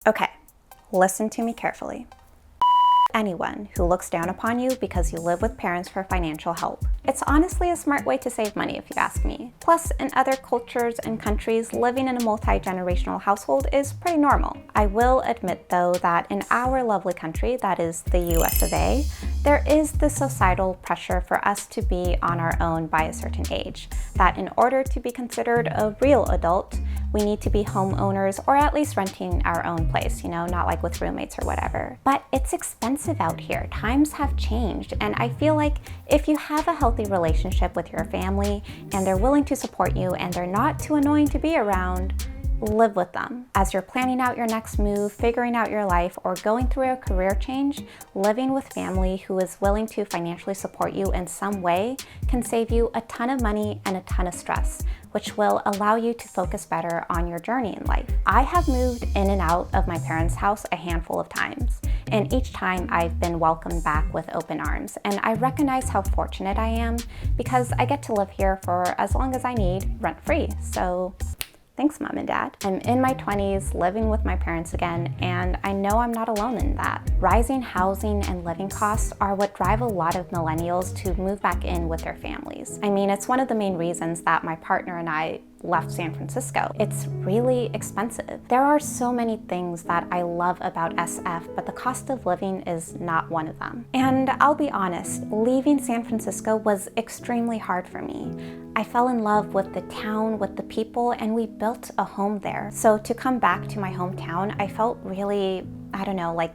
Okay, listen to me carefully. Anyone who looks down upon you because you live with parents for financial help. It's honestly a smart way to save money if you ask me. Plus, in other cultures and countries, living in a multi-generational household is pretty normal. I will admit though that in our lovely country, that is the US of A, there is the societal pressure for us to be on our own by a certain age. That in order to be considered a real adult, we need to be homeowners or at least renting our own place, not like with roommates or whatever. But it's expensive out here. Times have changed, and I feel like if you have a healthy relationship with your family and they're willing to support you and they're not too annoying to be around, live with them. As you're planning out your next move, figuring out your life, or going through a career change, living with family who is willing to financially support you in some way can save you a ton of money and a ton of stress, which will allow you to focus better on your journey in life. I have moved in and out of my parents' house a handful of times, and each time I've been welcomed back with open arms. And I recognize how fortunate I am because I get to live here for as long as I need, rent-free. So thanks, Mom and Dad. I'm in my 20s, living with my parents again, and I know I'm not alone in that. Rising housing and living costs are what drive a lot of millennials to move back in with their families. I mean, it's one of the main reasons that my partner and I left San Francisco. It's really expensive. There are so many things that I love about SF, but the cost of living is not one of them. And I'll be honest, leaving San Francisco was extremely hard for me. I fell in love with the town, with the people, and we built a home there. So to come back to my hometown, I felt really,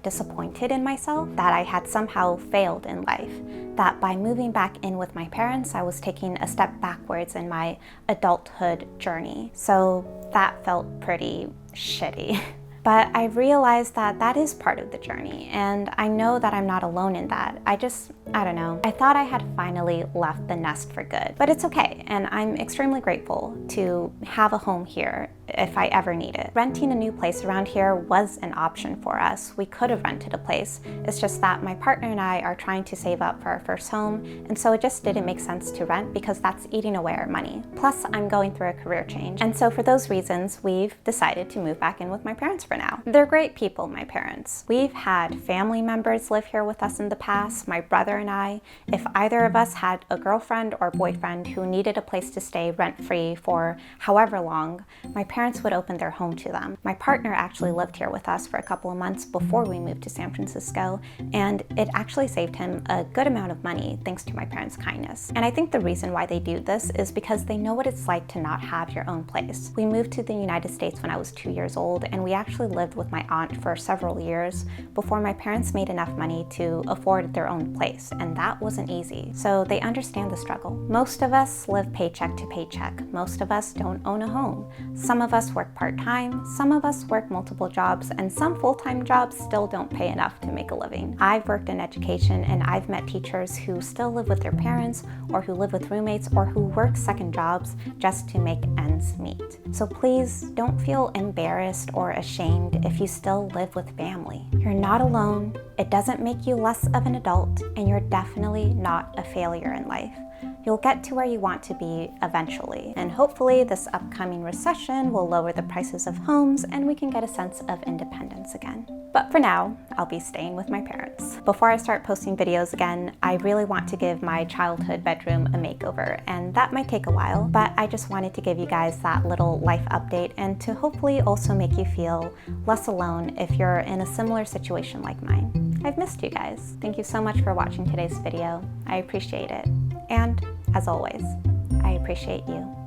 disappointed in myself that I had somehow failed in life. That by moving back in with my parents, I was taking a step backwards in my adulthood journey. So that felt pretty shitty. But I realized that that is part of the journey, and I know that I'm not alone in that. I don't know. I thought I had finally left the nest for good, but it's okay, and I'm extremely grateful to have a home here if I ever need it. Renting a new place around here was an option for us. We could have rented a place. It's just that my partner and I are trying to save up for our first home, and so it just didn't make sense to rent because that's eating away our money. Plus, I'm going through a career change, and so for those reasons, we've decided to move back in with my parents for now. They're great people, my parents. We've had family members live here with us in the past, my brother and I. If either of us had a girlfriend or boyfriend who needed a place to stay rent-free for however long, my parents would open their home to them. My partner actually lived here with us for a couple of months before we moved to San Francisco, and it actually saved him a good amount of money thanks to my parents' kindness. And I think the reason why they do this is because they know what it's like to not have your own place. We moved to the United States when I was 2 years old, and we actually lived with my aunt for several years before my parents made enough money to afford their own place, and that wasn't easy. So they understand the struggle. Most of us live paycheck to paycheck. Most of us don't own a home. Some of us work part-time, some of us work multiple jobs, and some full-time jobs still don't pay enough to make a living. I've worked in education, and I've met teachers who still live with their parents, or who live with roommates, or who work second jobs just to make ends meet. So please don't feel embarrassed or ashamed if you still live with family. You're not alone, it doesn't make you less of an adult, and you're definitely not a failure in life. You'll get to where you want to be eventually, and hopefully this upcoming recession will lower the prices of homes and we can get a sense of independence again. But for now, I'll be staying with my parents. Before I start posting videos again, I really want to give my childhood bedroom a makeover, and that might take a while, but I just wanted to give you guys that little life update and to hopefully also make you feel less alone if you're in a similar situation like mine. I've missed you guys. Thank you so much for watching today's video. I appreciate it. And as always, I appreciate you.